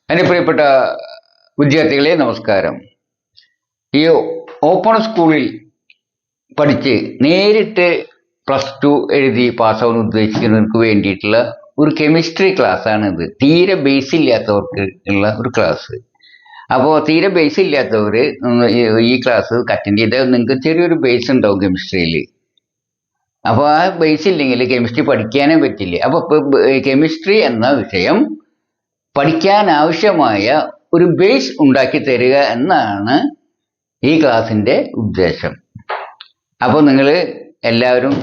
എൻ്റെ പ്രിയപ്പെട്ട വിദ്യാർത്ഥികളെ നമസ്കാരം. ഈ ഓപ്പൺ സ്കൂളിൽ പഠിച്ച് നേരിട്ട് +2 എഴുതി പാസ്സാവാൻ ഉദ്ദേശിക്കുന്നവർക്ക് വേണ്ടിയിട്ടുള്ള ഒരു കെമിസ്ട്രി ക്ലാസ്സാണ് ഇത്. തീരെ ബേസ് ഇല്ലാത്തവർക്ക് ഉള്ള ഒരു ക്ലാസ്. അപ്പോൾ തീരെ ബേസ് ഇല്ലാത്തവർ ഈ ക്ലാസ് അറ്റൻഡ് ചെയ്താൽ നിങ്ങൾക്ക് ചെറിയൊരു ബേസ് ഉണ്ടാവും കെമിസ്ട്രിയിൽ. അപ്പോൾ ആ ബേസ് ഇല്ലെങ്കിൽ കെമിസ്ട്രി പഠിക്കാനേ പറ്റില്ല. അപ്പോൾ കെമിസ്ട്രി എന്ന വിഷയം പഠിക്കാൻ ആവശ്യമായ ഒരു ബേസ് ഉണ്ടാക്കി തരിക എന്നാണ് ഈ ക്ലാസ്സിൻ്റെ ഉദ്ദേശം. അപ്പോൾ നിങ്ങൾ എല്ലാവരും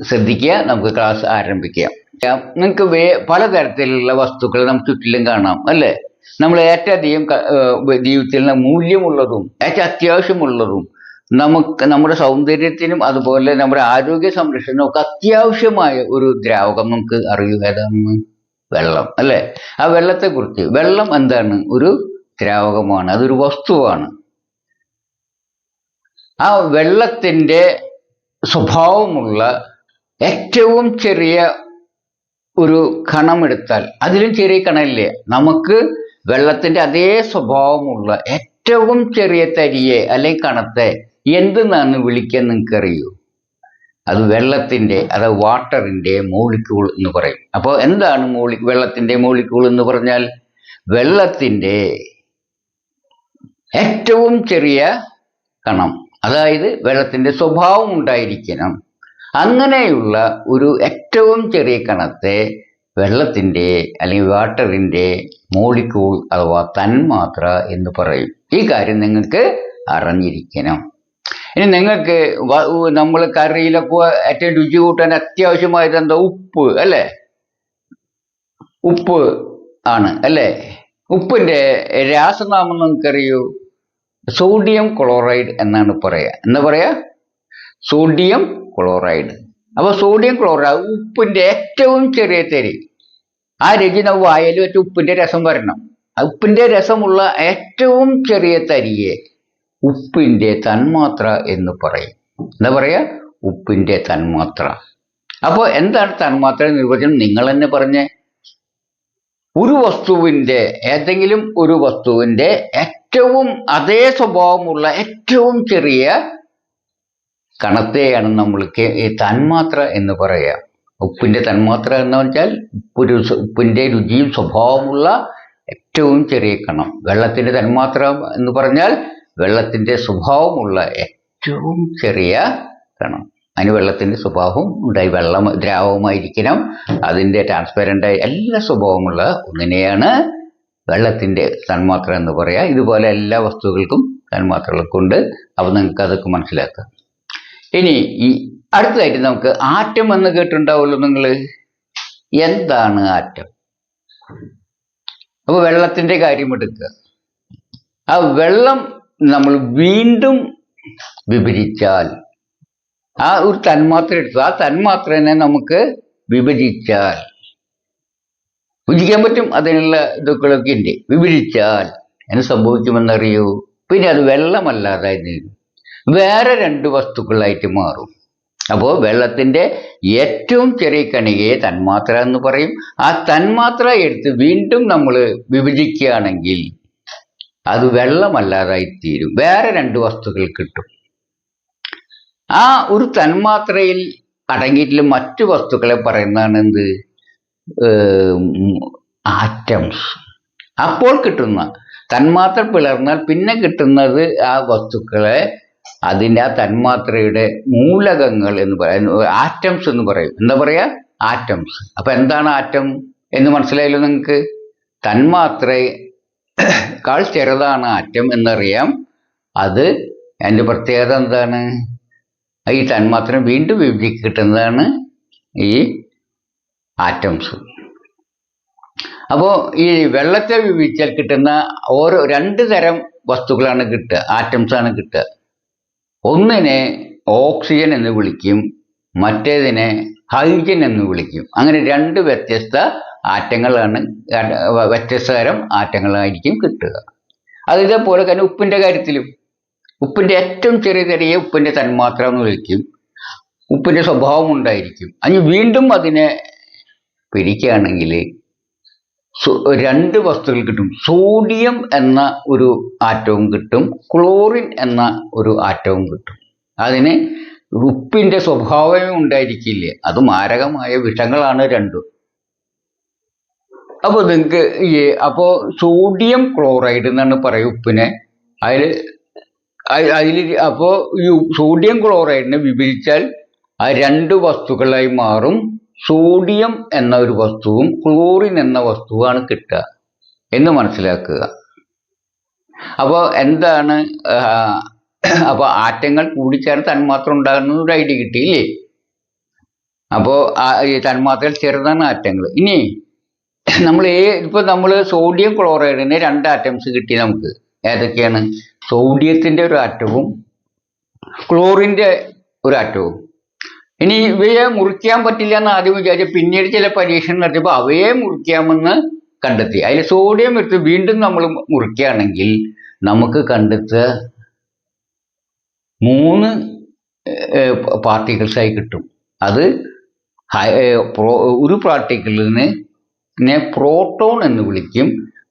ശ്രദ്ധിക്കുക. നമുക്ക് ക്ലാസ് ആരംഭിക്കാം. നിങ്ങൾക്ക് പലതരത്തിലുള്ള വസ്തുക്കൾ നമുക്ക് ചുറ്റിലും കാണാം, അല്ലേ? നമ്മൾ ഏറ്റവും ജീവിതത്തിൽ മൂല്യമുള്ളതും ഏറ്റവും അത്യാവശ്യമുള്ളതും നമ്മുടെ സൗന്ദര്യത്തിനും അതുപോലെ നമ്മുടെ ആരോഗ്യ സംരക്ഷണത്തിനും ഒക്കെ അത്യാവശ്യമായ ഒരു ദ്രാവകം നമുക്ക് അറിയുക ഏതാണെന്ന്? വെള്ളം, അല്ലേ? ആ വെള്ളത്തെക്കുറിച്ച്, വെള്ളം എന്താണ്? ഒരു ദ്രാവകമാണ്, അതൊരു വസ്തുവാണ്. ആ വെള്ളത്തിൻ്റെ സ്വഭാവമുള്ള ഏറ്റവും ചെറിയ ഒരു കണമെടുത്താൽ, അതിലും ചെറിയ കണമില്ലേ, നമുക്ക് വെള്ളത്തിൻ്റെ അതേ സ്വഭാവമുള്ള ഏറ്റവും ചെറിയ തരിയെ അല്ലെങ്കിൽ കണത്തെ എന്തെന്നാണ് വിളിക്കാൻ നിങ്ങൾക്കറിയൂ? അത് വെള്ളത്തിൻ്റെ, അത് വാട്ടറിൻ്റെ മോളിക്യൂൾ എന്ന് പറയും. അപ്പോൾ എന്താണ് വെള്ളത്തിൻ്റെ മോളിക്യൂൾ എന്ന് പറഞ്ഞാൽ? വെള്ളത്തിൻ്റെ ഏറ്റവും ചെറിയ കണം, അതായത് വെള്ളത്തിൻ്റെ സ്വഭാവം ഉണ്ടായിരിക്കണം. അങ്ങനെയുള്ള ഒരു ഏറ്റവും ചെറിയ കണത്തെ വെള്ളത്തിൻ്റെ അല്ലെങ്കിൽ വാട്ടറിൻ്റെ മോളിക്യൂൾ അഥവാ തന്മാത്ര എന്ന് പറയും. ഈ കാര്യം നിങ്ങൾക്ക് അറിഞ്ഞിരിക്കണം. ഇനി നിങ്ങൾക്ക് നമ്മൾ കറിയിലൊക്കെ ഏറ്റവും രുചി കൂട്ടാൻ അത്യാവശ്യമായത് എന്താ? ഉപ്പ്, അല്ലേ? ഉപ്പ് ആണ്, അല്ലേ? ഉപ്പിൻ്റെ രാസനാമം നിങ്ങൾക്കറിയൂ? സോഡിയം ക്ലോറൈഡ് എന്നാണ് പറയുക. എന്താ പറയുക? Sodium chloride. അപ്പോൾ സോഡിയം ക്ലോറൈഡ് ഉപ്പിൻ്റെ ഏറ്റവും ചെറിയ തരി. ആ രചന വായലും വെച്ച് ഉപ്പിൻ്റെ രസം വരണം. ഉപ്പിൻ്റെ രസമുള്ള ഏറ്റവും ചെറിയ തരിയെ ഉപ്പിൻ്റെ തന്മാത്ര എന്ന് പറയും. എന്താ പറയുക? ഉപ്പിൻ്റെ തന്മാത്ര. അപ്പോൾ എന്താണ് തന്മാത്ര നിർവചനം? നിങ്ങൾ തന്നെ പറഞ്ഞേ. ഒരു വസ്തുവിൻ്റെ, ഏതെങ്കിലും ഒരു വസ്തുവിൻ്റെ ഏറ്റവും അതേ സ്വഭാവമുള്ള ഏറ്റവും ചെറിയ കണത്തെയാണ് നമ്മൾക്ക് തന്മാത്ര എന്ന് പറയുക. ഉപ്പിൻ്റെ തന്മാത്ര എന്ന് വെച്ചാൽ ഉപ്പിൻ്റെ രുചിയും സ്വഭാവമുള്ള ഏറ്റവും ചെറിയ കണം. വെള്ളത്തിൻ്റെ തന്മാത്ര എന്ന് പറഞ്ഞാൽ വെള്ളത്തിൻ്റെ സ്വഭാവമുള്ള ഏറ്റവും ചെറിയ കണം. അതിന് വെള്ളത്തിൻ്റെ സ്വഭാവം ഉണ്ടായി, വെള്ളം ദ്രാവകമായിരിക്കണം, അതിൻ്റെ ട്രാൻസ്പെറൻ്റായി എല്ലാ സ്വഭാവമുള്ള ഒന്നിനെയാണ് വെള്ളത്തിൻ്റെ തന്മാത്ര എന്ന് പറയുക. ഇതുപോലെ എല്ലാ വസ്തുക്കൾക്കും തന്മാത്രകളൊക്കെ ഉണ്ട്. അപ്പോൾ നിങ്ങൾക്ക് അതൊക്കെ മനസ്സിലാക്കാം. ഇനി ഈ അടുത്തതായിട്ട് നമുക്ക് ആറ്റം എന്ന് കേട്ടിട്ടുണ്ടാവുമല്ലോ നിങ്ങൾ. എന്താണ് ആറ്റം? അപ്പോൾ വെള്ളത്തിൻ്റെ കാര്യം എടുക്കുക. ആ വെള്ളം നമ്മൾ വീണ്ടും വിഭജിച്ചാൽ, ആ ഒരു തന്മാത്ര എടുത്തു, ആ തന്മാത്രനെ നമുക്ക് വിഭജിച്ചാൽ, വിഭജിക്കാൻ പറ്റും, അതിനുള്ള ഇതൊക്കെ ഉണ്ട്. വിഭജിച്ചാൽ എന്ത് സംഭവിക്കുമെന്നറിയൂ? പിന്നെ അത് വെള്ളമല്ലാതെ വേറെ 2 വസ്തുക്കളായിട്ട് മാറും. അപ്പോൾ വെള്ളത്തിൻ്റെ ഏറ്റവും ചെറിയ കണികയെ തന്മാത്ര എന്ന് പറയും. ആ തന്മാത്ര എടുത്ത് വീണ്ടും നമ്മൾ വിഭജിക്കുകയാണെങ്കിൽ അത് വെള്ളമല്ലാതായി തീരും, വേറെ 2 വസ്തുക്കൾ കിട്ടും. ആ ഒരു തന്മാത്രയിൽ അടങ്ങിയിട്ടുള്ള മറ്റു വസ്തുക്കളെ പറയുന്നതാണ് എന്ത്? ആറ്റംസ്. അപ്പോൾ കിട്ടുന്ന തന്മാത്ര പിളർന്നാൽ പിന്നെ കിട്ടുന്നത് ആ വസ്തുക്കളെ, അതിൻ്റെ ആ തന്മാത്രയുടെ മൂലകങ്ങൾ എന്ന് പറയുന്നത് ആറ്റംസ് എന്ന് പറയും. എന്താ പറയുക? ആറ്റംസ്. അപ്പം എന്താണ് ആറ്റം എന്ന് മനസ്സിലായല്ലോ നിങ്ങൾക്ക്? തന്മാത്രയേക്കാൾ ചെറുതാണ് ആറ്റം എന്നറിയാം. അത് അതിൻ്റെ പ്രത്യേകത എന്താണ്? ഈ തന്മാത്ര വീണ്ടും വിഭജിച്ച് കിട്ടുന്നതാണ് ഈ ആറ്റംസ്. അപ്പോൾ ഈ വെള്ളത്തെ വിഭജിച്ചാൽ കിട്ടുന്ന 2 തരം വസ്തുക്കളാണ് കിട്ടുക, ആറ്റംസാണ് കിട്ടുക. ഒന്നിനെ ഓക്സിജൻ എന്ന് വിളിക്കും, മറ്റേതിനെ ഹൈഡ്രജൻ എന്ന് വിളിക്കും. അങ്ങനെ 2 വ്യത്യസ്ത ആറ്റങ്ങളാണ്, വ്യത്യസ്ത തരം ആറ്റങ്ങളായിരിക്കും കിട്ടുക. അത് ഇതേപോലെ തന്നെ ഉപ്പിൻ്റെ കാര്യത്തിലും ഉപ്പിൻ്റെ ഏറ്റവും ചെറിയ തരിയെ ഉപ്പിൻ്റെ തന്മാത്ര എന്ന് വിളിക്കും. ഉപ്പിൻ്റെ സ്വഭാവം ഉണ്ടായിരിക്കും. അതിന് വീണ്ടും അതിനെ പിരിക്കുകയാണെങ്കിൽ രണ്ട് വസ്തുക്കൾ കിട്ടും. സോഡിയം എന്ന ഒരു ആറ്റവും കിട്ടും, ക്ലോറിൻ എന്ന ഒരു ആറ്റവും കിട്ടും. അതിന് ഉപ്പിന്റെ സ്വഭാവമേ ഉണ്ടായിരിക്കില്ലേ, അത് മാരകമായ വിഷങ്ങളാണ് രണ്ടും. അപ്പോൾ നിങ്ങൾക്ക് അപ്പോ സോഡിയം ക്ലോറൈഡ് എന്നാണ് പറയുക ഉപ്പിനെ. അതിൽ അപ്പോൾ ഈ സോഡിയം ക്ലോറൈഡിനെ വിഭജിച്ചാൽ ആ രണ്ട് വസ്തുക്കളായി മാറും. സോഡിയം എന്ന ഒരു വസ്തുവും ക്ലോറിൻ എന്ന വസ്തുവാണ് കിട്ടുക എന്ന് മനസ്സിലാക്കുക. അപ്പോൾ എന്താണ്, അപ്പോൾ ആറ്റങ്ങൾ കൂടിച്ചേർന്ന് തന്മാത്ര ഉണ്ടാകുന്ന ഒരു ഐഡിയ കിട്ടിയില്ലേ. അപ്പോൾ ഈ തന്മാത്രകൾ ചെറുതാണ് ആറ്റങ്ങൾ. ഇനി നമ്മൾ സോഡിയം ക്ലോറൈഡിന് രണ്ട് ആറ്റംസ് കിട്ടി നമുക്ക്. ഏതൊക്കെയാണ്? സോഡിയത്തിന്റെ ഒരു ആറ്റവും ക്ലോറിന്റെ ഒരു ആറ്റവും. ഇനി ഇവയെ മുറിക്കാൻ പറ്റില്ല എന്ന് ആദ്യം വിചാരിച്ചു, പിന്നീട് ചില പരീക്ഷണം നടത്തിയപ്പോൾ അവയെ മുറിക്കാമെന്ന് കണ്ടെത്തി. അതിൽ സോഡിയം എടുത്ത് വീണ്ടും നമ്മൾ മുറിക്കുകയാണെങ്കിൽ നമുക്ക് കണ്ടെത്തുക 3 പാർട്ടിക്കിൾസായി കിട്ടും. അത് ഒരു പാർട്ടിക്കിളിനെ പ്രോട്ടോൺ എന്ന് വിളിക്കും,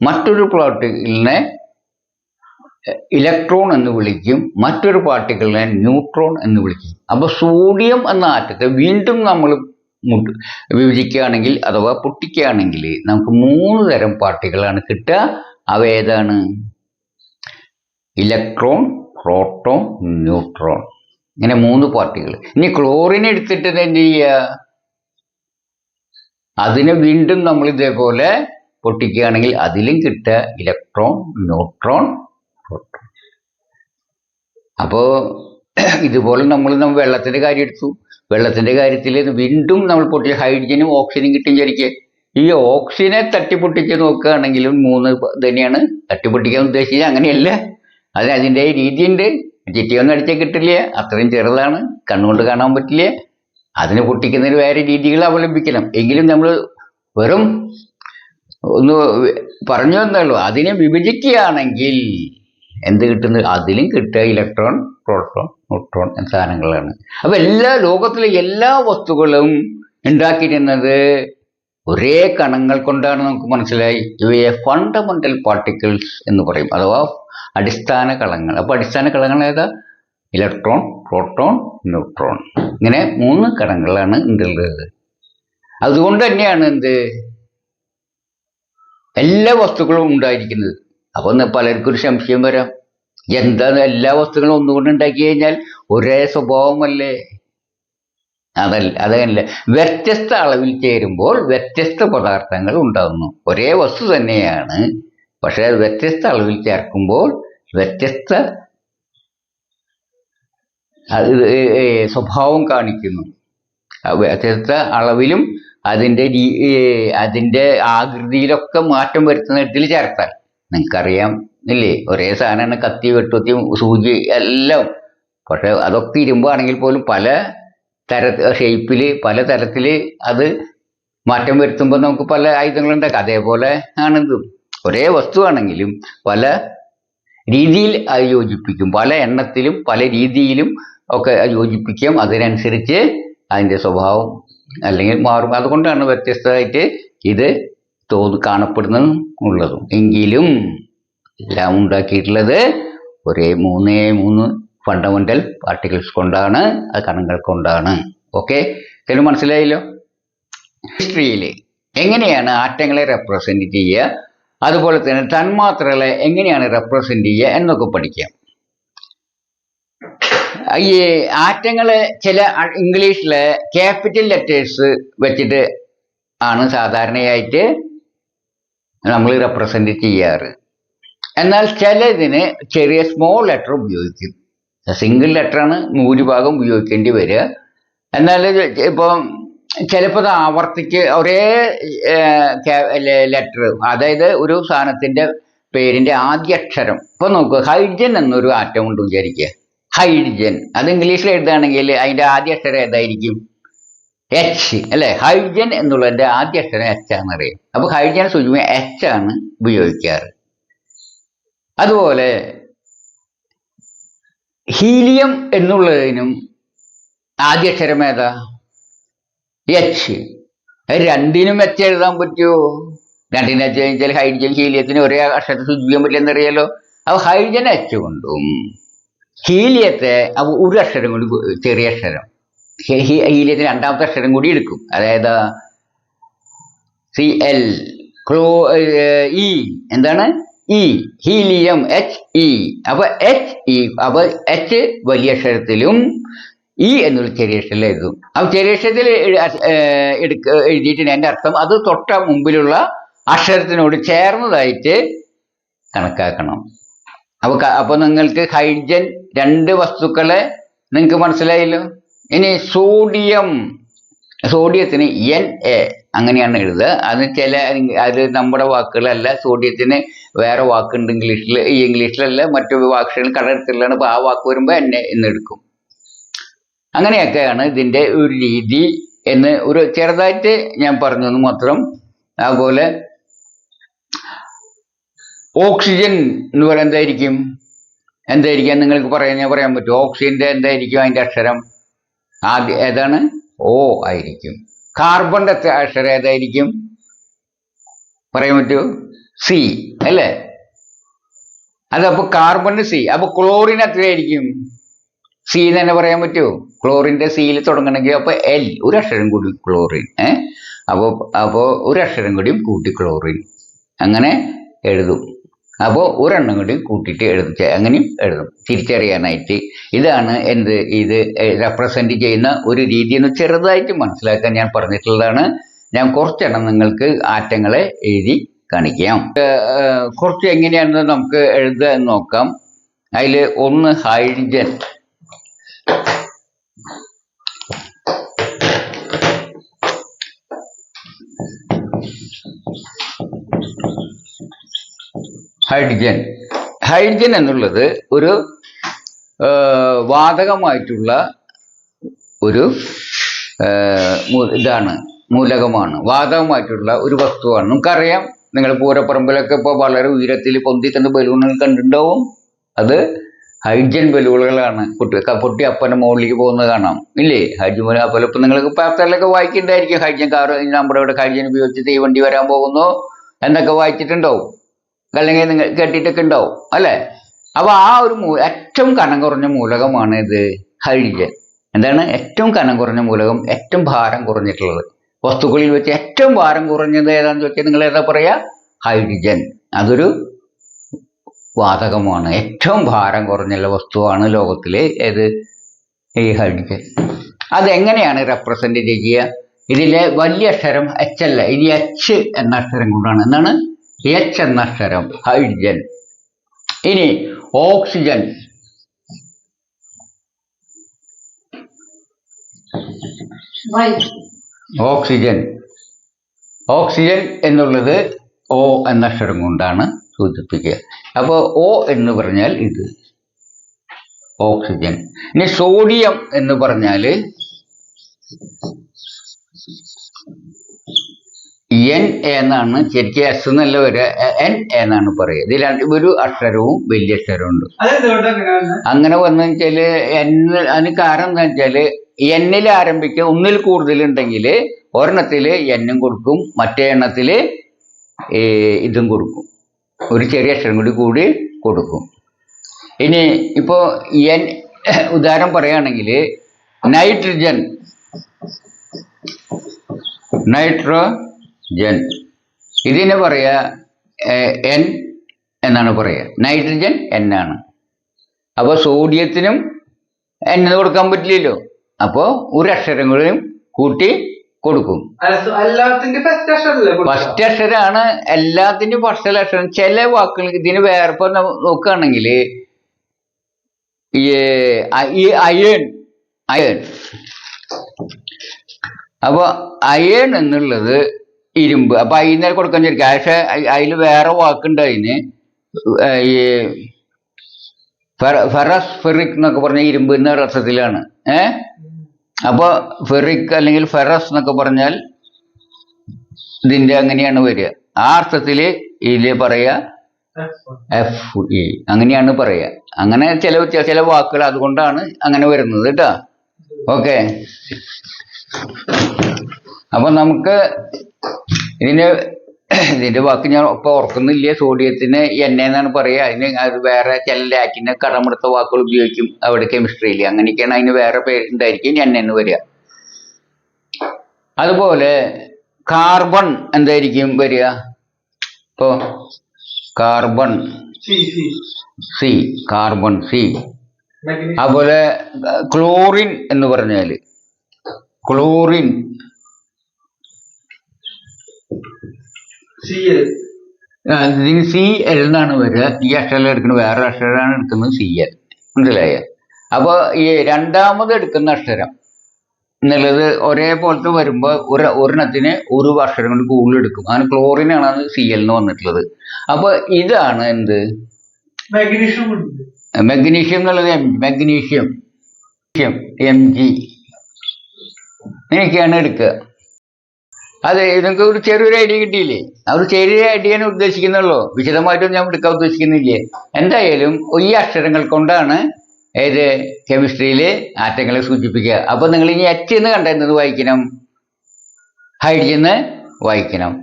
മറ്റൊരു പാർട്ടിക്കിളിനെ ഇലക്ട്രോൺ എന്ന് വിളിക്കും, മറ്റൊരു പാർട്ടിക്കിളിനെ ന്യൂട്രോൺ എന്ന് വിളിക്കും. അപ്പോൾ സോഡിയം എന്ന ആറ്റത്തെ വീണ്ടും നമ്മൾ വിഭജിക്കുകയാണെങ്കിൽ അഥവാ പൊട്ടിക്കുകയാണെങ്കിൽ നമുക്ക് 3 തരം പാർട്ടിക്കിളാണ് കിട്ടുക. അവ ഏതാണ്? Electron, proton, neutron. ഇങ്ങനെ 3 പാർട്ടിക്കിൾ. ഇനി ക്ലോറിൻ എടുത്തിട്ട് എന്ത് ചെയ്യുക? അതിനെ വീണ്ടും നമ്മൾ ഇതേപോലെ പൊട്ടിക്കുകയാണെങ്കിൽ അതിലും കിട്ടുക ഇലക്ട്രോൺ, ന്യൂട്രോൺ, പ്രോട്ടോൺ. അപ്പോൾ ഇതുപോലെ നമ്മൾ വെള്ളത്തിന്റെ കാര്യം എടുത്തു. വെള്ളത്തിന്റെ കാര്യത്തിൽ വീണ്ടും നമ്മൾ പൊട്ടിയ ഹൈഡ്രജനും ഓക്സിജനും കിട്ടും വിചാരിക്കുക. ഈ ഓക്സിജനെ തട്ടിപ്പൊട്ടിച്ച് നോക്കുകയാണെങ്കിലും 3 തന്നെയാണ്. തട്ടിപ്പൊട്ടിക്കാൻ ഉദ്ദേശിച്ചത് അങ്ങനെയല്ല, അതിൻ്റെ രീതിയുണ്ട്. ചിറ്റിയൊന്നും അടിച്ചാൽ കിട്ടില്ല, അത്രയും ചെറുതാണ്, കണ്ണുകൊണ്ട് കാണാൻ പറ്റില്ല. അതിനെ പൊട്ടിക്കുന്നതിന് വേറെ രീതികൾ അവലംബിക്കണം. എങ്കിലും നമ്മൾ വെറും ഒന്ന് പറഞ്ഞു തന്നുള്ളൂ. അതിനെ വിഭജിക്കുകയാണെങ്കിൽ എന്ത് കിട്ടുന്നത്? അതിലും കിട്ടുക ഇലക്ട്രോൺ, പ്രോട്ടോൺ, ന്യൂട്രോൺ എന്ന സാധനങ്ങളാണ്. അപ്പൊ ലോകത്തിലെ എല്ലാ വസ്തുക്കളും ഉണ്ടാക്കിയിരുന്നത് ഒരേ കണങ്ങൾ കൊണ്ടാണ്. നമുക്ക് മനസ്സിലായി. ഇവയെ ഫണ്ടമെന്റൽ പാർട്ടിക്കിൾസ് എന്ന് പറയും, അഥവാ അടിസ്ഥാന കളങ്ങൾ. അപ്പൊ അടിസ്ഥാന കളങ്ങൾ ഏതാ? Electron, proton, neutron. ഇങ്ങനെ 3 കണങ്ങളാണ് ഉള്ളത്. അതുകൊണ്ട് തന്നെയാണ് എല്ലാ വസ്തുക്കളും ഉണ്ടായിരിക്കുന്നത്. അപ്പൊ പലർക്കും ഒരു സംശയം വരാം, എന്താ എല്ലാ വസ്തുക്കളും ഒന്നുകൊണ്ട് ഉണ്ടാക്കി കഴിഞ്ഞാൽ ഒരേ സ്വഭാവമല്ലേ? അതല്ല. വ്യത്യസ്ത അളവിൽ ചേരുമ്പോൾ വ്യത്യസ്ത പദാർത്ഥങ്ങൾ ഉണ്ടാകുന്നു. ഒരേ വസ്തു തന്നെയാണ്, പക്ഷെ വ്യത്യസ്ത അളവിൽ ചേർക്കുമ്പോൾ വ്യത്യസ്ത സ്വഭാവം കാണിക്കുന്നു. വ്യത്യസ്ത അളവിലും അതിൻ്റെ ആകൃതിയിലൊക്കെ മാറ്റം വരുത്തുന്ന തരത്തിൽ ചേർത്താൽ നിങ്ങൾക്കറിയാം ഇല്ലേ? ഒരേ സാധനമാണ്, കത്തി, വെട്ടുത്തി, സൂചി എല്ലാം. പക്ഷെ അതൊക്കെ ഇരുമ്പാണെങ്കിൽ പോലും പല ഷേപ്പിൽ പല തരത്തിൽ അത് മാറ്റം വരുത്തുമ്പോൾ നമുക്ക് പല ആയുധങ്ങളുണ്ടാക്കാം. അതേപോലെ ആണിത്. ഒരേ വസ്തുവാണെങ്കിലും പല രീതിയിൽ അത് യോജിപ്പിക്കും, പല എണ്ണത്തിലും പല രീതിയിലും ഒക്കെ യോജിപ്പിക്കാം. അതിനനുസരിച്ച് അതിൻ്റെ സ്വഭാവം അല്ലെങ്കിൽ മാറും. അതുകൊണ്ടാണ് വ്യത്യസ്തമായിട്ട് ഇത് കാണപ്പെടുന്നതും. എങ്കിലും എല്ലാം ഉണ്ടാക്കിയിട്ടുള്ളത് ഒരേ 3 ഫണ്ടമെന്റൽ പാർട്ടിക്കിൾസ് കൊണ്ടാണ്, അത് കണങ്ങൾ കൊണ്ടാണ്. ഓക്കെ, ഇതിന് മനസ്സിലായല്ലോ. ഹിസ്റ്ററിയിൽ എങ്ങനെയാണ് ആറ്റങ്ങളെ റെപ്രസെന്റ് ചെയ്യുക, അതുപോലെ തന്നെ തന്മാത്രകളെ എങ്ങനെയാണ് റെപ്രസെന്റ് ചെയ്യുക എന്നൊക്കെ പഠിക്കാം. ഈ ആറ്റങ്ങളെ ചില ഇംഗ്ലീഷിലെ ക്യാപിറ്റൽ ലെറ്റേഴ്സ് വെച്ചിട്ട് ആണ് സാധാരണയായിട്ട് നമ്മൾ റെപ്രസെന്റ് ചെയ്യാറ്. എന്നാൽ ചിലതിന് ചെറിയ സ്മോൾ ലെറ്റർ ഉപയോഗിക്കും. സിംഗിൾ ലെറ്ററാണ് ഭൂരിഭാഗം ഉപയോഗിക്കേണ്ടി വരിക. എന്നാൽ ഇപ്പം ചിലപ്പോൾ അത് ആവർത്തിക്ക് ഒരേ ലെറ്റർ, അതായത് ഒരു സാധനത്തിന്റെ പേരിന്റെ ആദ്യ അക്ഷരം. ഇപ്പൊ നോക്കുക, ഹൈഡ്രജൻ എന്നൊരു ആറ്റം ഉണ്ട് വിചാരിക്കുക. ഹൈഡ്രജൻ അത് ഇംഗ്ലീഷിൽ എഴുതുകയാണെങ്കിൽ അതിന്റെ ആദ്യ അക്ഷരം ഏതായിരിക്കും? എച്ച് അല്ലെ? ഹൈഡ്രജൻ എന്നുള്ളതിന്റെ ആദ്യ അക്ഷരം എച്ച് ആണെന്നറിയാം. അപ്പൊ ഹൈഡ്രജനെ സൂചിപ്പിക്കാൻ എച്ച് ആണ് ഉപയോഗിക്കാറ്. അതുപോലെ ഹീലിയം എന്നുള്ളതിനും ആദ്യ അക്ഷരം ഏതാ? എച്ച്. രണ്ടിനും എച്ച് എഴുതാൻ പറ്റുമോ? രണ്ടിനെ വെച്ചാൽ ഹൈഡ്രജൻ ഹീലിയത്തിന് ഒരേ അക്ഷരത്തെ സൂചിപ്പിക്കാൻ പറ്റില്ല എന്നറിയാലോ. അപ്പൊ ഹൈഡ്രജൻ H കൊണ്ടും ഹീലിയത്തെ അപ്പൊ ഒരു അക്ഷരം കൂടി ചെറിയ അക്ഷരം ഹീലിയത്തിന് രണ്ടാമത്തെ അക്ഷരം കൂടി എടുക്കും. അതായത് Cl ഇ എന്താണ് ഇ ഹീലിയം He. അപ്പൊ He അപ്പൊ H വലിയ അക്ഷരത്തിലും ഇ എന്നുള്ള ചെറിയ അക്ഷരത്തിൽ എഴുതും. അപ്പൊ ചെറിയ അക്ഷരത്തിൽ എഴുതിയിട്ടുണ്ട്. എൻ്റെ അർത്ഥം അത് തൊട്ട മുമ്പിലുള്ള അക്ഷരത്തിനോട് ചേർന്നതായിട്ട് കണക്കാക്കണം. അപ്പൊ നിങ്ങൾക്ക് ഹൈഡ്രജൻ രണ്ട് വസ്തുക്കളെ നിങ്ങൾക്ക് മനസ്സിലായല്ലോ. ഇനി സോഡിയത്തിന് Na അങ്ങനെയാണ് എഴുതുക. അത് അത് നമ്മുടെ വാക്കുകളല്ല. സോഡിയത്തിന് വേറെ വാക്കുണ്ട് ഇംഗ്ലീഷിൽ. ഈ ഇംഗ്ലീഷിലല്ല, മറ്റു വാക്കുകൾ കടത്തിലാണ്. അപ്പൊ ആ വാക്ക് വരുമ്പോൾ Na എന്ന് എടുക്കും. അങ്ങനെയൊക്കെയാണ് ഇതിന്റെ ഒരു രീതി എന്ന് ഒരു ചെറുതായിട്ട് ഞാൻ പറഞ്ഞത് മാത്രം. അതുപോലെ ഓക്സിജൻ എന്ന് പറയുന്നത് എന്തായിരിക്കും നിങ്ങൾക്ക് പറയാൻ പറ്റും? ഓക്സിജന്റെ എന്തായിരിക്കും അതിന്റെ അക്ഷരം? ആദ്യം ഏതാണ്? O ആയിരിക്കും. കാർബണിന്റെ അക്ഷരം ഏതായിരിക്കും പറയാൻ പറ്റുമോ? C അല്ലേ? അതപ്പോ കാർബണിന് C. അപ്പൊ ക്ലോറിൻ എത്രയായിരിക്കും? C എന്ന് തന്നെ പറയാൻ പറ്റുമോ? ക്ലോറിന്റെ സിയിൽ തുടങ്ങണമെങ്കിൽ അപ്പൊ L ഒരു അക്ഷരം കൂടി ക്ലോറിൻ. അപ്പോ ഒരു അക്ഷരം കൂടിയും കൂട്ടി ക്ലോറിൻ അങ്ങനെ എഴുതും. അപ്പോൾ ഒരെണ്ണം കൂടി കൂട്ടിയിട്ട് എഴുതും. അങ്ങനെയും എഴുതും തിരിച്ചറിയാനായിട്ട്. ഇതാണ് ഇത് റെപ്രസെന്റ് ചെയ്യുന്ന ഒരു രീതി എന്ന് ചെറുതായിട്ട് മനസ്സിലാക്കാൻ ഞാൻ പറഞ്ഞിട്ടുള്ളതാണ്. ഞാൻ കുറച്ചെണ്ണം നിങ്ങൾക്ക് ആറ്റങ്ങളെ എഴുതി കാണിക്കാം. കുറച്ച് എങ്ങനെയാണെന്ന് നമുക്ക് എഴുതുക എന്ന് നോക്കാം. അതിൽ ഒന്ന് ഹൈഡ്രജൻ. ഹൈഡ്രജൻ എന്നുള്ളത് ഒരു വാതകമായിട്ടുള്ള ഒരു മൂലകമാണ്. വാതകമായിട്ടുള്ള ഒരു വസ്തുവാണ്. നമുക്കറിയാം, നിങ്ങൾ പൂരപ്പറമ്പിലൊക്കെ ഇപ്പോൾ വളരെ ഉയരത്തിൽ പൊന്തി തന്നെ ബലൂണുകൾ കണ്ടിട്ടുണ്ടാവും. അത് ഹൈഡ്രജൻ ബലൂണുകളാണ്. പൊട്ടി അപ്പനെ മുകളിലേക്ക് പോകുന്നത് കാണാം ഇല്ലേ? ഹൈഡ്രജൻ അപ്പോൾ ഇപ്പം നിങ്ങൾക്ക് പേപ്പറിലൊക്കെ വായിക്കുന്നുണ്ടായിരിക്കും. ഹൈഡ്രജൻ കാർ നമ്മുടെ ഇവിടെ ഹൈഡ്രജൻ ഉപയോഗിച്ച് തീവണ്ടി വരാൻ പോകുന്നു എന്നൊക്കെ വായിച്ചിട്ടുണ്ടാവും, അല്ലെങ്കിൽ നിങ്ങൾ കേട്ടിട്ടൊക്കെ ഉണ്ടാവും അല്ലേ? അപ്പൊ ആ ഒരു ഏറ്റവും കനം കുറഞ്ഞ മൂലകമാണ് ഇത് ഹൈഡ്രജൻ. എന്താണ് ഏറ്റവും കനം കുറഞ്ഞ മൂലകം? ഏറ്റവും ഭാരം കുറഞ്ഞിട്ടുള്ളത് വസ്തുക്കളിൽ വെച്ച് ഏറ്റവും ഭാരം കുറഞ്ഞത് ഏതാണെന്ന് വെച്ചാൽ നിങ്ങൾ ഏതാ പറയാ? ഹൈഡ്രജൻ. അതൊരു വാതകമാണ്. ഏറ്റവും ഭാരം കുറഞ്ഞുള്ള വസ്തുവാണ് ലോകത്തിലെ ഈ ഹൈഡ്രജൻ. അതെങ്ങനെയാണ് റെപ്രസെന്റ് ചെയ്യുക? ഇതിലെ വലിയ അക്ഷരം H അല്ല, ഇത് H എന്ന അക്ഷരം കൊണ്ടാണ്. എന്താണ് H എന്ന അക്ഷരം? ഹൈഡ്രജൻ. ഇനി ഓക്സിജൻ. ഓക്സിജൻ എന്നുള്ളത് O എന്ന അക്ഷരം കൊണ്ടാണ് സൂചിപ്പിക്കുക. അപ്പോൾ O എന്ന് പറഞ്ഞാൽ ഇത് ഓക്സിജൻ. ഇനി സോഡിയം എന്ന് പറഞ്ഞാൽ N എന്നാണ് ശരിക്കും. S എന്നല്ല വരിക, N എന്നാണ് പറയുക. ഇതിൽ ഒരു അക്ഷരവും വലിയ അക്ഷരവും ഉണ്ട്. അങ്ങനെ വന്നു വെച്ചാല് അതിന് കാരണം എന്താ വെച്ചാല് Nൽ ആരംഭിക്കുക ഒന്നിൽ കൂടുതലുണ്ടെങ്കിൽ ഒരെണ്ണത്തില് N കൊടുക്കും, മറ്റേ എണ്ണത്തില് ഇതും കൊടുക്കും, ഒരു ചെറിയ അക്ഷരം കൂടി കൊടുക്കും. ഇനി ഇപ്പോ N ഉദാഹരണം പറയുകയാണെങ്കിൽ നൈട്രജൻ ഇതിനെ പറയാ N എന്നാണ് പറയുക. നൈട്രജൻ N ആണ്. അപ്പൊ സോഡിയത്തിനും N എന്ന് കൊടുക്കാൻ പറ്റില്ലല്ലോ. അപ്പോ ഒരു അക്ഷരം കൂടി കൂട്ടി കൊടുക്കും. ഫസ്റ്റ് അക്ഷരമാണ് എല്ലാത്തിന്റെയും ഫസ്റ്റ് അക്ഷരം. ചില വാക്കുകൾ ഇതിന് വേറെ ഇപ്പൊ നോക്കുകയാണെങ്കിൽ ഈ അയേൺ അപ്പൊ അയേൺ എന്നുള്ളത് ഇരുമ്പ്. അപ്പൊ അതിനെ കൊടുക്കാൻ ചോദിക്കുക. പക്ഷെ അതിൽ വേറെ വാക്കുണ്ട്. അതിന് ഈ ഫെറിക് എന്നൊക്കെ പറഞ്ഞ ഇരുമ്പ് എന്ന അർത്ഥത്തിലാണ്. അപ്പൊ ഫെറിക് അല്ലെങ്കിൽ ഫെറസ് എന്നൊക്കെ പറഞ്ഞാൽ ഇതിന്റെ അങ്ങനെയാണ് വരിക. ആ അർത്ഥത്തില് ഇതില് പറയാ Fe അങ്ങനെയാണ് പറയുക. അങ്ങനെ ചില വാക്കുകൾ അതുകൊണ്ടാണ് അങ്ങനെ വരുന്നത് കേട്ടോ. ഓക്കെ. അപ്പൊ നമുക്ക് ഇതിന് ഇതിന്റെ വാക്ക് ഞാൻ ഇപ്പൊ ഓർക്കുന്നില്ല. സോഡിയത്തിന് എണ്ണ എന്നാണ് പറയുക. അതിന് അത് വേറെ ചില ലാറ്റിന് കടമെടുത്ത വാക്കുകൾ ഉപയോഗിക്കും അവിടെ കെമിസ്ട്രിയിൽ. അങ്ങനെയൊക്കെയാണ് അതിന് വേറെ പേരുണ്ടായിരിക്കും എണ്ണ എന്ന് വരിക. അതുപോലെ കാർബൺ എന്തായിരിക്കും വരിക? ഇപ്പോ കാർബൺ സി, കാർബൺ സി. അതുപോലെ ക്ലോറിൻ എന്ന് പറഞ്ഞാല് ക്ലോറിൻ ഇതിന് സി എൽ എന്നാണ് വരിക. ഈ അക്ഷരം എടുക്കുന്നത് വേറെ അക്ഷരമാണ് എടുക്കുന്നത് സി എൽ. മനസ്സിലായ? അപ്പൊ ഈ രണ്ടാമത് എടുക്കുന്ന അക്ഷരം എന്നുള്ളത് ഒരേപോലത്തെ വരുമ്പോ ഒരെണ്ണത്തിന് ഒരു അക്ഷരം കൊണ്ട് കൂടുതൽ എടുക്കും. അങ്ങനെ ക്ലോറിനാണ് അത് സി എൽ എന്ന് വന്നിട്ടുള്ളത്. അപ്പൊ ഇതാണ് എന്ത്? മെഗ്നീഷ്യം എന്നുള്ളത് മെഗ്നീഷ്യം എം ജി ഇങ്ങനെയൊക്കെയാണ് എടുക്കുക. അതെ, നിങ്ങൾക്ക് ഒരു ചെറിയൊരു ഐഡിയ കിട്ടിയില്ലേ? ആ ഒരു ചെറിയ ഐഡിയയാണ് ഉദ്ദേശിക്കുന്നുള്ളൂ. വിശദമായിട്ടൊന്നും ഞാൻ എടുക്കാൻ ഉദ്ദേശിക്കുന്നില്ലേ. എന്തായാലും ഈ അക്ഷരങ്ങൾ കൊണ്ടാണ് ഏത് കെമിസ്ട്രിയിൽ ആറ്റങ്ങളെ സൂചിപ്പിക്കുക. അപ്പൊ നിങ്ങൾ ഇനി എച്ച് എന്ന് കണ്ട എന്നത് വായിക്കണം, ഹൈഡ്രജൻ വായിക്കണം.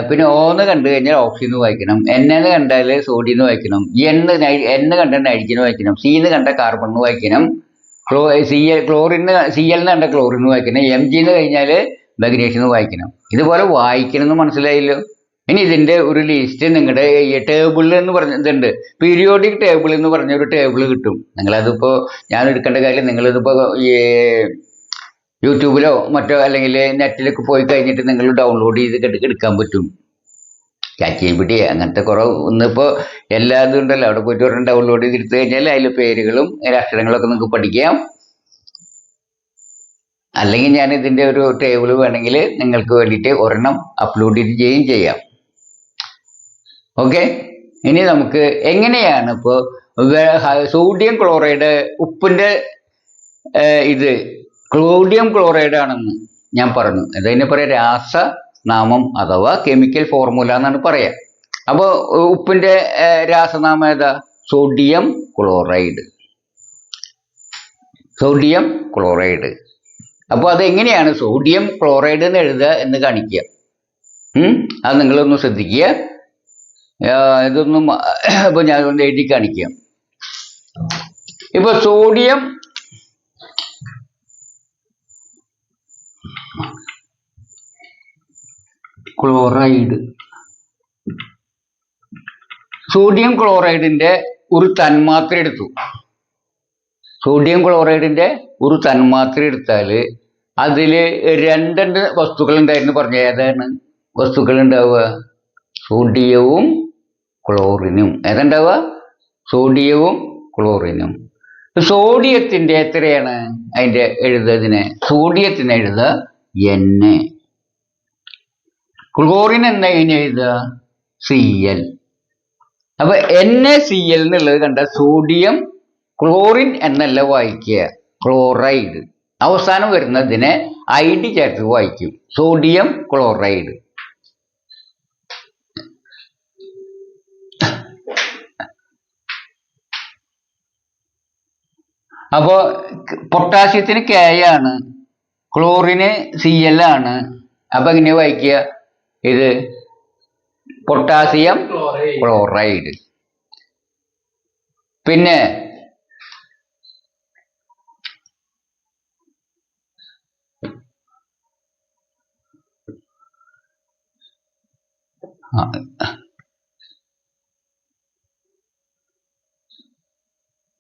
പിന്നെ ഓന്ന് കണ്ടു കഴിഞ്ഞാൽ ഓക്സിജൻ വായിക്കണം. എൻ എന്ന് കണ്ടാൽ സോഡിയം എന്ന് വായിക്കണം. എന്ന് കണ്ടാൽ നൈട്രജൻ വായിക്കണം. സി എന്ന് കണ്ട കാർബൺ വായിക്കണം. ക്ലോറിന് സി എൽ എന്ന് കണ്ട ക്ലോറിൻ വായിക്കണം. എം ജി എന്ന് കഴിഞ്ഞാൽ മഗ്നീഷ്യം വായിക്കണം. ഇതുപോലെ വായിക്കണം എന്ന് മനസ്സിലായല്ലോ. ഇനി ഇതിന്റെ ഒരു ലിസ്റ്റ് നിങ്ങളുടെ ടേബിളിൽ എന്ന് പറഞ്ഞിട്ടുണ്ട്. പീരിയോഡിക് ടേബിൾ എന്ന് പറഞ്ഞ ഒരു ടേബിൾ കിട്ടും. നിങ്ങളതിപ്പോ ഞാൻ എടുക്കേണ്ട കാര്യം, നിങ്ങളിതിപ്പോ ഈ യൂട്യൂബിലോ മറ്റോ അല്ലെങ്കിൽ നെറ്റിലൊക്കെ പോയി കഴിഞ്ഞിട്ട് നിങ്ങൾ ഡൗൺലോഡ് ചെയ്ത് എടുക്കാൻ പറ്റും. ChatGPT അങ്ങനത്തെ കുറേ ഇന്നിപ്പോൾ എല്ലാ ഇതും ഉണ്ടല്ലോ. അവിടെ പോയിട്ട് ഒരെണ്ണം ഡൗൺലോഡ് ചെയ്തെടുത്തു കഴിഞ്ഞാൽ അതിലെ പേരുകളും അക്ഷരങ്ങളൊക്കെ നിങ്ങൾക്ക് പഠിക്കാം. അല്ലെങ്കിൽ ഞാൻ ഇതിൻ്റെ ഒരു ടേബിൾ വേണമെങ്കിൽ നിങ്ങൾക്ക് വേണ്ടിയിട്ട് ഒരെണ്ണം അപ്ലോഡ് ചെയ്യുകയും ചെയ്യാം. ഓക്കെ, ഇനി നമുക്ക് എങ്ങനെയാണ് ഇപ്പോൾ സോഡിയം ക്ലോറൈഡ് ഉപ്പിൻ്റെ ഇത് സോഡിയം ക്ലോറൈഡ് ആണെന്ന് ഞാൻ പറഞ്ഞു. അതിനെ പറയാം രാസനാമം അഥവാ കെമിക്കൽ ഫോർമുല എന്നാണ് പറയാം. അപ്പോൾ ഉപ്പിൻ്റെ രാസനാമം ഏതാ? Sodium chloride. Sodium chloride. അപ്പോൾ അതെങ്ങനെയാണ് സോഡിയം ക്ലോറൈഡ് എന്ന് എഴുതുക എന്ന് കാണിക്കുക. അത് നിങ്ങളൊന്ന് ശ്രദ്ധിക്കുക. ഇതൊന്നും ഇപ്പോൾ ഞാൻ ഒന്ന് എഴുതി കാണിക്കാം. ഇപ്പോൾ സോഡിയം ക്ലോറൈഡ്, സോഡിയം ക്ലോറൈഡിന്റെ ഒരു തന്മാത്ര എടുത്തു. സോഡിയം ക്ലോറൈഡിന്റെ ഒരു തന്മാത്ര എടുത്താൽ അതിൽ രണ്ട് വസ്തുക്കൾ ഉണ്ടായിരുന്നു പറഞ്ഞ. ഏതാണ് വസ്തുക്കൾ ഉണ്ടാവുക? സോഡിയവും ക്ലോറിനും. ഏതുണ്ടാവുക? സോഡിയവും ക്ലോറിനും. സോഡിയത്തിന്റെ എത്രയാണ് അതിന്റെ എഴുതുന്നതിന്? സോഡിയത്തിന് എഴുതുക N. ക്ലോറിൻ എന്നതിന് എഴുതുക Cl. അപ്പൊ NaCl എന്നുള്ളത് കണ്ട സോഡിയം ക്ലോറിൻ എന്നല്ല വായിക്കുക, ക്ലോറൈഡ്. അവസാനം വരുന്നതിനെ ID ചേർത്ത് വായിക്കും, സോഡിയം ക്ലോറൈഡ്. അപ്പോ പൊട്ടാസ്യത്തിന് K ആണ്, ക്ലോറിന് Cl ആണ്. അപ്പൊ എങ്ങനെ വായിക്കുക? ഇത് പൊട്ടാസ്യം ക്ലോറൈഡ്. പിന്നെ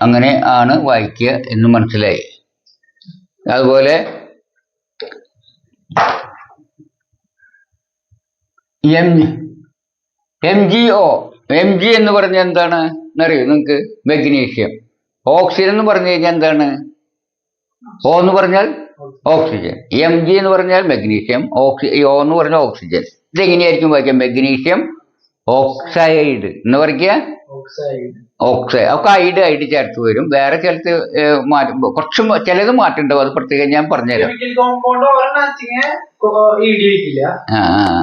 അങ്ങനെ ആണ് വായിക്കുക എന്ന് മനസ്സിലായി. അതുപോലെ MgO, Mg എന്ന് പറഞ്ഞാൽ എന്താണ് എന്നറിയോ നിങ്ങൾക്ക്? മെഗ്നീഷ്യം. ഓക്സിജൻ എന്ന് പറഞ്ഞു കഴിഞ്ഞാൽ എന്താണ്? O എന്ന് പറഞ്ഞാൽ ഓക്സിജൻ, Mg എന്ന് പറഞ്ഞാൽ മെഗ്നീഷ്യം, O എന്ന് പറഞ്ഞാൽ ഓക്സിജൻ. ഇതെങ്ങനെയായിരിക്കും വായിക്കുക? മെഗ്നീഷ്യം ഓക്സൈഡ് എന്ന് പറയുക. ഓക്സൈഡ് ഒക്കെ ID ചേർത്ത് വരും. വേറെ ചിലത് കുറച്ച് ചിലത് മാറ്റുണ്ടാവും, അത് പ്രത്യേകം ഞാൻ പറഞ്ഞുതരാം.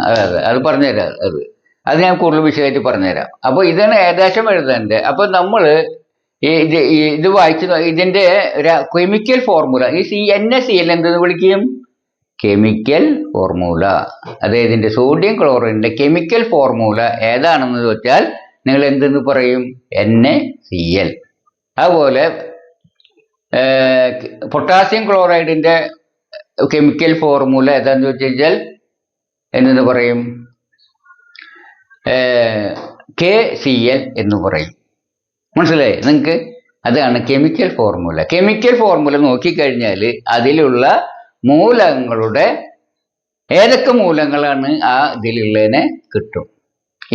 അതെ അതെ, അത് പറഞ്ഞുതരാം. അത് ഞാൻ കൂടുതൽ വിശദമായിട്ട് പറഞ്ഞുതരാം. അപ്പൊ ഇതാണ് ഏകദേശം എഴുതേണ്ടത്. അപ്പൊ നമ്മള് ഇത് വായിച്ചു ഇതിന്റെ കെമിക്കൽ ഫോർമുല. ഈ NaCl എന്തെന്ന് വിളിക്കും? Chemical formula. അതായത് ഇതിന്റെ സോഡിയം ക്ലോറൈഡിന്റെ കെമിക്കൽ ഫോർമുല ഏതാണെന്ന് വെച്ചാൽ നിങ്ങൾ എന്തെന്ന് പറയും? NaCl. അതുപോലെ പൊട്ടാസ്യം ക്ലോറൈഡിന്റെ കെമിക്കൽ ഫോർമുല ഏതാന്ന് വെച്ച് കഴിഞ്ഞാൽ എന്തെന്ന് പറയും? KCl എന്ന് പറയും. മനസ്സിലായി നിങ്ങൾക്ക്? അതാണ് കെമിക്കൽ ഫോർമുല. കെമിക്കൽ ഫോർമുല നോക്കിക്കഴിഞ്ഞാൽ അതിലുള്ള മൂലകങ്ങളുടെ ഏതൊക്കെ മൂലങ്ങളാണ് ആ ഇതിലുള്ളതിനെ കിട്ടും.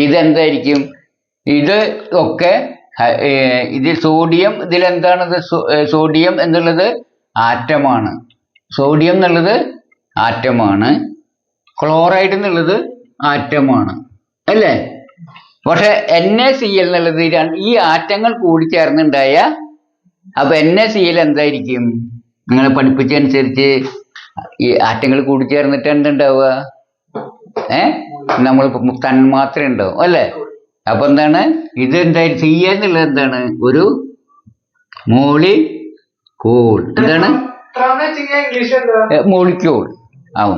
ഇതെന്തായിരിക്കും? ഇത് ഒക്കെ ഇതിൽ സോഡിയം, ഇതിലെന്താണത്? സോഡിയം എന്നുള്ളത് ആറ്റമാണ്. സോഡിയം എന്നുള്ളത് ആറ്റമാണ്. ക്ലോറൈഡ് എന്നുള്ളത് ആറ്റമാണ്, അല്ലേ? പക്ഷെ NaCl എന്നുള്ളത് ഈ ആറ്റങ്ങൾ കൂടിച്ചേർന്നുണ്ടായ, അപ്പൊ NaCl എന്തായിരിക്കും? നിങ്ങളെ പഠിപ്പിച്ചനുസരിച്ച് ഈ ആറ്റങ്ങൾ കൂടിച്ചേർന്നിട്ട് എന്തുണ്ടാവുക? നമ്മൾ തന്മാത്ര ഉണ്ടാവും, അല്ലേ? അപ്പൊ എന്താണ് ഇത്? എന്തായാലും Cl എന്നുള്ളത് എന്താണ്? ഒരു മോളിക്യൂൾ. എന്താണ്? മോളിക്യൂൾ.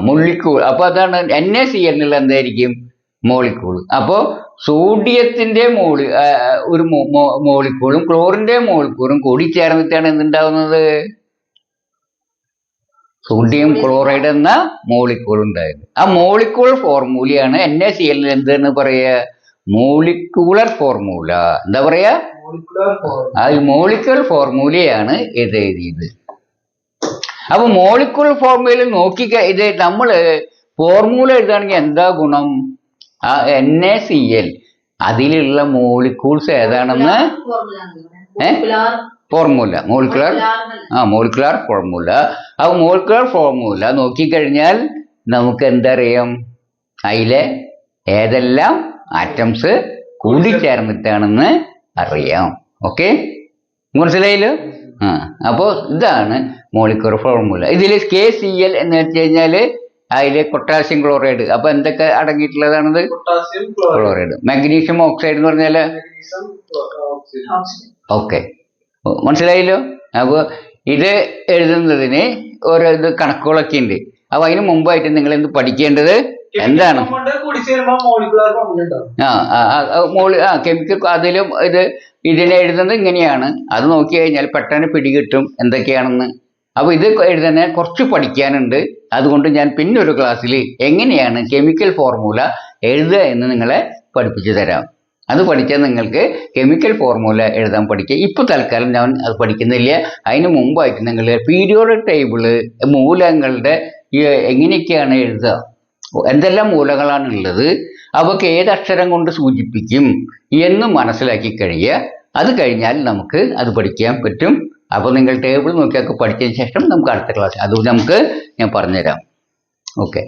മോളിക്യൂൾ. അപ്പൊ അതാണ് NaCl എന്നുള്ള എന്തായിരിക്കും? മോളിക്യൂൾ. അപ്പോ സോഡിയത്തിന്റെ ഒരു മോളിക്യൂളും ക്ലോറിന്റെ മോളിക്യൂളും കൂടി ചേർന്നിട്ടാണ് എന്തുണ്ടാവുന്നത്? സോഡിയം ക്ലോറൈഡ് എന്ന മോളിക്യൂൾ ഉണ്ടായത്. ആ മോളിക്യൂൾ ഫോർമുലയാണ് NaCl എന്തെന്ന് പറയുക? Molecular formula. എന്താ പറയാ? ആ മോളിക്യൂൾ ഫോർമുലയാണ് ഇത് എഴുതിയത്. അപ്പൊ മോളിക്യൂൾ ഫോർമുല ഇത് നമ്മള് ഫോർമുല എഴുതുകയാണെങ്കിൽ എന്താ ഗുണം? ആ NaCl അതിലുള്ള മോളിക്യൂൾസ് ഏതാണെന്ന് ഫോർമുല, മോളിക്കുലാർ ഫോർമുല. ആ മോളിക്കുലാർ ഫോർമുല നോക്കിക്കഴിഞ്ഞാൽ നമുക്ക് എന്തറിയാം? അതിലെ ഏതെല്ലാം ആറ്റംസ് കൂടിച്ചേർന്നിട്ടാണെന്ന് അറിയാം. ഓക്കെ, മനസ്സിലായില്ലോ? അപ്പോൾ ഇതാണ് മോളിക്കുലർ ഫോർമുല. ഇതിൽ KCl എന്ന് വെച്ച് കഴിഞ്ഞാൽ അതിൽ പൊട്ടാസ്യം ക്ലോറൈഡ്. അപ്പൊ എന്തൊക്കെ അടങ്ങിയിട്ടുള്ളതാണത്? ക്ലോറൈഡ്. മാഗ്നീഷ്യം ഓക്സൈഡ് എന്ന് പറഞ്ഞാൽ ഓക്കെ, മനസ്സിലായല്ലോ? അപ്പോൾ ഇത് എഴുതുന്നതിന് ഓരോ കണക്കുകളൊക്കെ ഉണ്ട്. അപ്പൊ അതിന് മുമ്പായിട്ട് നിങ്ങൾ എന്ത് പഠിക്കേണ്ടത്? എന്താണ്? കെമിക്കൽ അതിലും ഇതിനെ എഴുതുന്നത് ഇങ്ങനെയാണ്. അത് നോക്കി കഴിഞ്ഞാൽ പെട്ടെന്ന് പിടികിട്ടും എന്തൊക്കെയാണെന്ന്. അപ്പൊ ഇത് എഴുതുന്ന കുറച്ച് പഠിക്കാനുണ്ട്. അതുകൊണ്ട് ഞാൻ പിന്നൊരു ക്ലാസ്സിൽ എങ്ങനെയാണ് കെമിക്കൽ ഫോർമുല എഴുതുക എന്ന് നിങ്ങളെ പഠിപ്പിച്ചു തരാം. അത് പഠിച്ചാൽ നിങ്ങൾക്ക് കെമിക്കൽ ഫോർമുല എഴുതാൻ പഠിക്കുക. ഇപ്പോൾ തൽക്കാലം ഞാൻ അത് പഠിക്കുന്നില്ല. അതിന് മുമ്പായിട്ട് നിങ്ങൾ പീരിയോഡിക് ടേബിള്, മൂലകങ്ങളുടെ എങ്ങനെയൊക്കെയാണ് എഴുതുക, എന്തെല്ലാം മൂലകളാണ് ഉള്ളത്, അവർക്ക് ഏതക്ഷരം കൊണ്ട് സൂചിപ്പിക്കും എന്ന് മനസ്സിലാക്കി കഴിയുക. അത് കഴിഞ്ഞാൽ നമുക്ക് അത് പഠിക്കാൻ പറ്റും. അപ്പോൾ നിങ്ങൾ ടേബിൾ നോക്കിയൊക്കെ പഠിച്ചതിന് ശേഷം നമുക്ക് അടുത്ത ക്ലാസ് അത് നമുക്ക് ഞാൻ പറഞ്ഞുതരാം. ഓക്കെ.